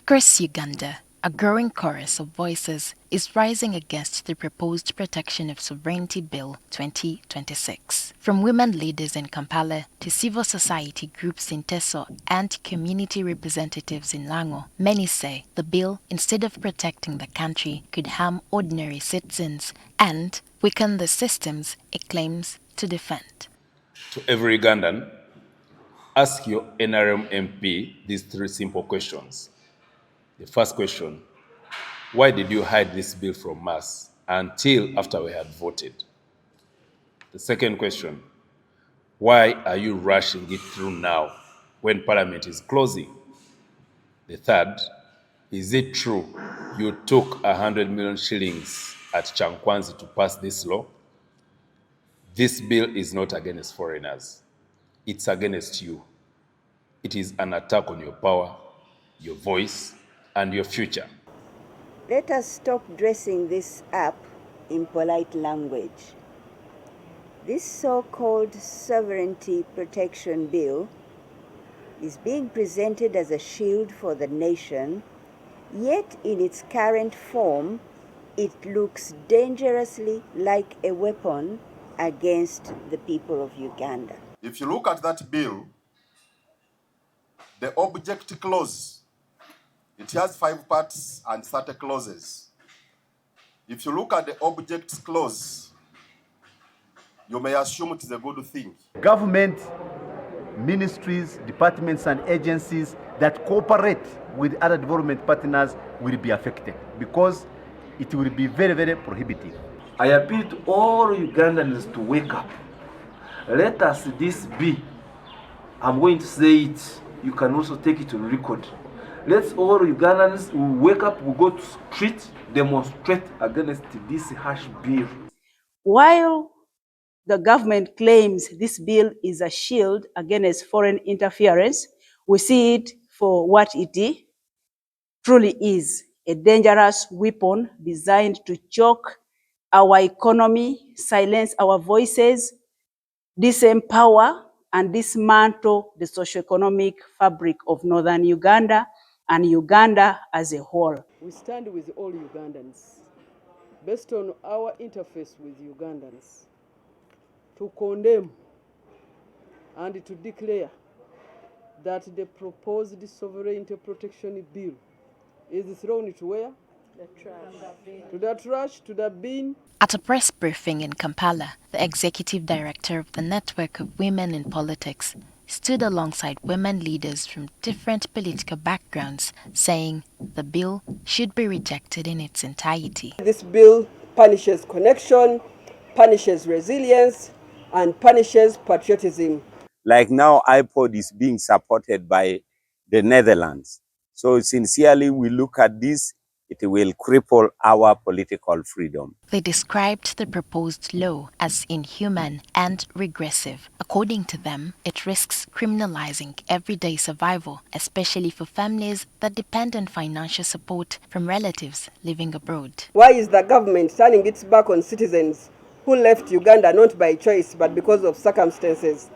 Across Uganda, a growing chorus of voices is rising against the proposed Protection of Sovereignty Bill 2026. From women leaders in Kampala to civil society groups in Teso and community representatives in Lango, many say the bill, instead of protecting the country, could harm ordinary citizens and weaken the systems it claims to defend. To every Ugandan, ask your NRM MP these three simple questions. The first question, why did you hide this bill from us until after we had voted? The second question, why are you rushing it through now when Parliament is closing? The third, is it true you took 100 million shillings at Chankwanzi to pass this law? This bill is not against foreigners. It's against you. It is an attack on your power, your voice, and your future. Let us stop dressing this up in polite language. This so-called Sovereignty Protection Bill is being presented as a shield for the nation, yet in its current form, it looks dangerously like a weapon against the people of Uganda. If you look at that bill, the object clause, it has 5 parts and 30 clauses. If you look at the object clause, you may assume it is a good thing. Government, ministries, departments, and agencies that cooperate with other development partners will be affected because it will be very, very prohibitive. I appeal to all Ugandans to wake up. Let us this be. I'm going to say it. You can also take it on record. Let's all Ugandans who wake up, we go to street, demonstrate against this harsh bill. While the government claims this bill is a shield against foreign interference, we see it for what it truly is, a dangerous weapon designed to choke our economy, silence our voices, disempower and dismantle the socioeconomic fabric of northern Uganda and Uganda as a whole. We stand with all Ugandans, based on our interface with Ugandans, to condemn and to declare that the proposed sovereignty protection bill is thrown to where? The trash. To the trash, to the bin. At a press briefing in Kampala, the executive director of the Network of Women in Politics stood alongside women leaders from different political backgrounds, saying the bill should be rejected in its entirety. This bill punishes connection, punishes resilience, and punishes patriotism. Like now, iPod is being supported by the Netherlands. So sincerely, we look at this, it will cripple our political freedom. They described the proposed law as inhuman and regressive. According to them, it risks criminalizing everyday survival, especially for families that depend on financial support from relatives living abroad. Why is the government turning its back on citizens who left Uganda not by choice but because of circumstances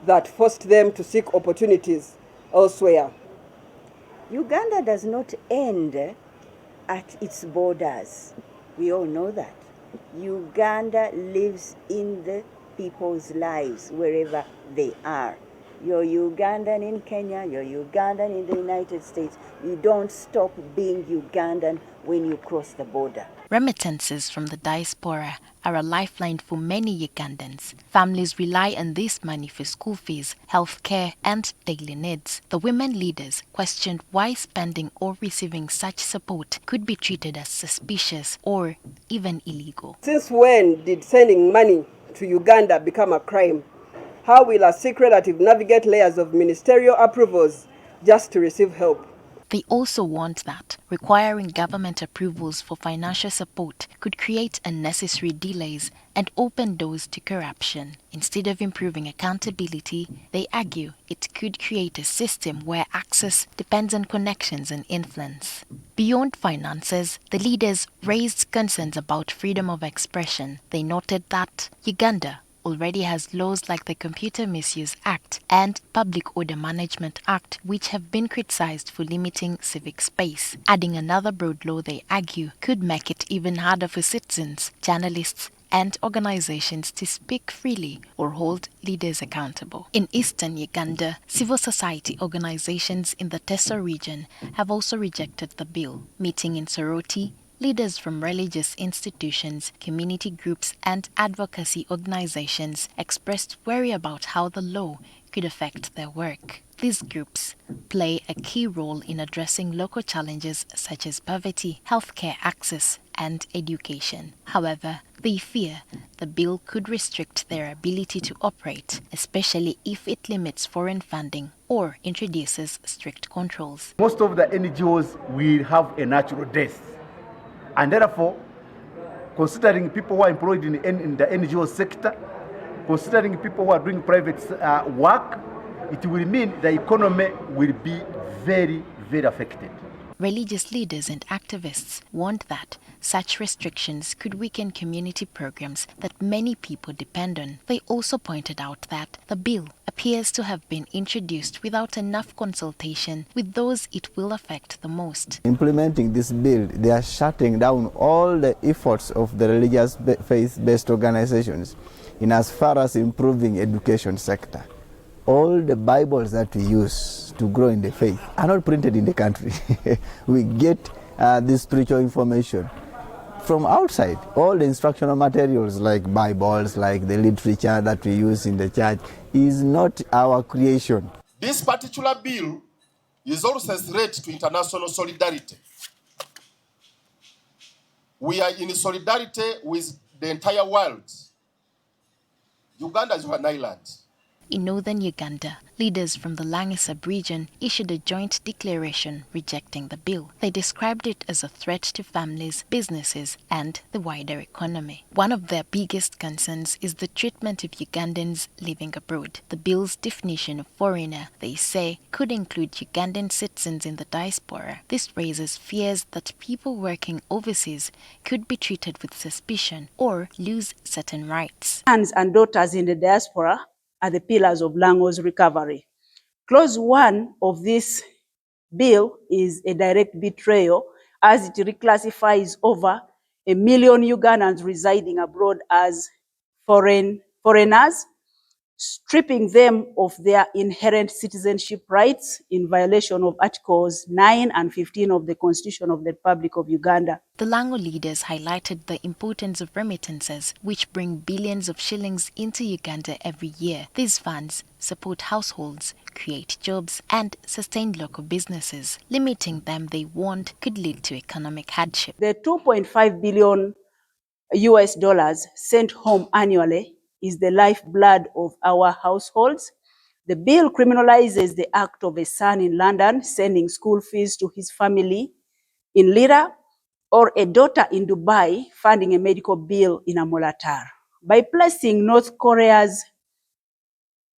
that forced them to seek opportunities elsewhere? Uganda does not end at its borders. We all know that. Uganda lives in the people's lives wherever they are. You're Ugandan in Kenya, you're Ugandan in the United States. You don't stop being Ugandan when you cross the border. Remittances from the diaspora are a lifeline for many Ugandans. Families rely on this money for school fees, health care, and daily needs. The women leaders questioned why spending or receiving such support could be treated as suspicious or even illegal. Since when did sending money to Uganda become a crime? How will a sick relative navigate layers of ministerial approvals just to receive help? They also warned that requiring government approvals for financial support could create unnecessary delays and open doors to corruption. Instead of improving accountability, they argue it could create a system where access depends on connections and influence. Beyond finances, the leaders raised concerns about freedom of expression. They noted that Uganda already has laws like the Computer Misuse Act and Public Order Management Act, which have been criticized for limiting civic space. Adding another broad law, they argue, could make it even harder for citizens, journalists, and organizations to speak freely or hold leaders accountable. In eastern Uganda, civil society organizations in the Teso region have also rejected the bill. Meeting in Soroti, leaders from religious institutions, community groups, and advocacy organizations expressed worry about how the law could affect their work. These groups play a key role in addressing local challenges such as poverty, healthcare access, and education. However, they fear the bill could restrict their ability to operate, especially if it limits foreign funding or introduces strict controls. Most of the NGOs will have a natural death. And therefore, considering people who are employed in the NGO sector, considering people who are doing private work, it will mean the economy will be very, very affected. Religious leaders and activists warned that such restrictions could weaken community programs that many people depend on. They also pointed out that the bill appears to have been introduced without enough consultation with those it will affect the most. Implementing this bill, they are shutting down all the efforts of the religious faith-based organizations in as far as improving education sector. All the Bibles that we use to grow in the faith are not printed in the country. We get this spiritual information from outside. All the instructional materials like Bibles, like the literature that we use in the church is not our creation. This particular bill is also a threat to international solidarity. We are in solidarity with the entire world. Uganda is an island. In northern Uganda, leaders from the Lange sub-region issued a joint declaration rejecting the bill. They described it as a threat to families, businesses, and the wider economy. One of their biggest concerns is the treatment of Ugandans living abroad. The bill's definition of foreigner, they say, could include Ugandan citizens in the diaspora. This raises fears that people working overseas could be treated with suspicion or lose certain rights. Sons and daughters in the diaspora are the pillars of Lango's recovery. Clause 1 of this bill is a direct betrayal as it reclassifies over 1 million Ugandans residing abroad as foreigners, stripping them of their inherent citizenship rights in violation of Articles 9 and 15 of the Constitution of the Republic of Uganda. The Lango leaders highlighted the importance of remittances, which bring billions of shillings into Uganda every year. These funds support households, create jobs, and sustain local businesses. Limiting them, they warned, could lead to economic hardship. The $2.5 billion US sent home annually is the lifeblood of our households. The bill criminalizes the act of a son in London sending school fees to his family in Lira, or a daughter in Dubai funding a medical bill in Amolatar. By placing North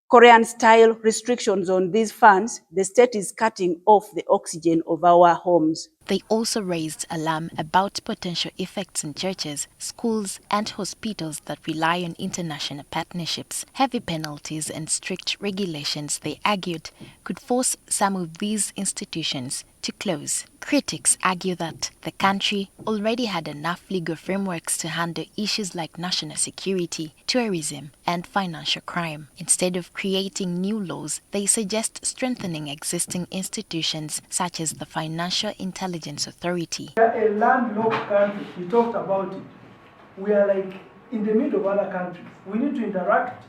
Korean-style restrictions on these funds, the state is cutting off the oxygen of our homes. They also raised alarm about potential effects in churches, schools, and hospitals that rely on international partnerships. Heavy penalties and strict regulations, they argued, could force some of these institutions to close. Critics argue that the country already had enough legal frameworks to handle issues like national security, tourism, and financial crime. Instead of creating new laws, they suggest strengthening existing institutions such as the Financial Intelligence Authority. We are a landlocked country. We talked about it. We are like in the middle of other countries. We need to interact.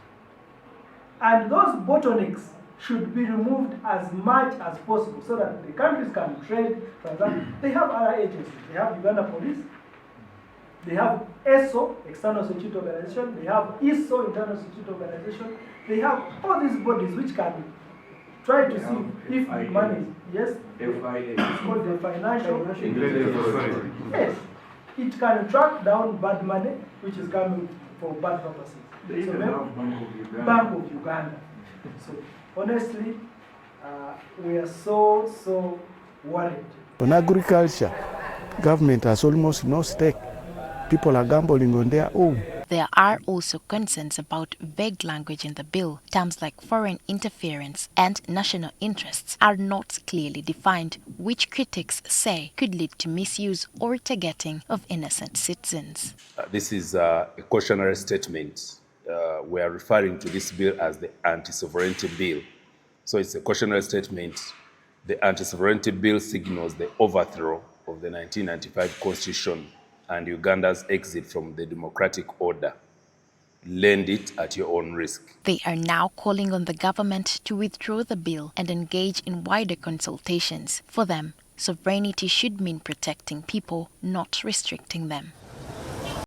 And those bottlenecks should be removed as much as possible so that the countries can trade. For example, they have other agencies. They have Uganda Police. They have ESO, External Security Organization. They have ISO, Internal Security Organization. They have all these bodies which can try to see if money, yes, it's called the Financial Authority. Yes, it can track down bad money which is coming for bad purposes. So Bank of Uganda. So honestly, we are so worried. On agriculture, government has almost no stake. People are gambling on their own. There are also concerns about vague language in the bill. Terms like foreign interference and national interests are not clearly defined, which critics say could lead to misuse or targeting of innocent citizens. This is a cautionary statement. We are referring to this bill as the anti-sovereignty bill. So it's a cautionary statement. The anti-sovereignty bill signals the overthrow of the 1995 constitution and Uganda's exit from the democratic order. Lend it at your own risk. They are now calling on the government to withdraw the bill and engage in wider consultations. For them, sovereignty should mean protecting people, not restricting them.